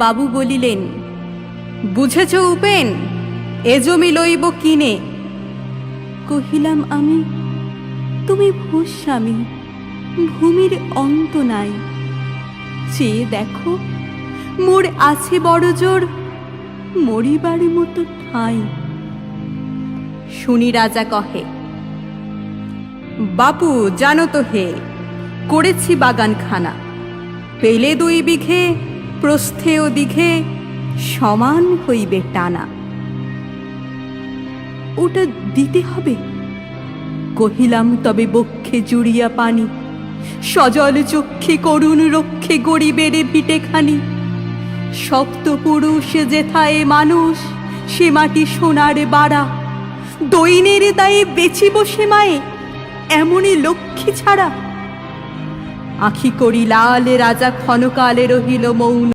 বাবু বলিলেন, বুঝেছ উপেন, এ জমি লইব কিনে। কহিলাম আমি, তুমি ভূস্বামী, ভূমির অন্ত নাই। চেয়ে দেখো, মোর আছে বড় জোর, মরিবার মতো ঠাঁই। শুনি রাজা কহে, বাপু জানো তো হে, করেছি বাগানখানা, পেলে 2 বিঘে, প্রস্থে ও দিঘে সমান হইবে টানা। ওটা দিতে হবে। কহিলাম, তবে বক্ষে জুড়িয়া পানি, সজল চক্ষে করুণ রক্ষে গরিবের ভিটেখানি। সপ্তপুরুষ যেথায় মানুষ, সে মাটি সোনার বাড়া। দৈনের দায়ে বেচিব সে মায়ে, এমনই লক্ষ্মী ছাড়া। আখি করি লাল, রাজা ক্ষণকালে রহিল মৌন।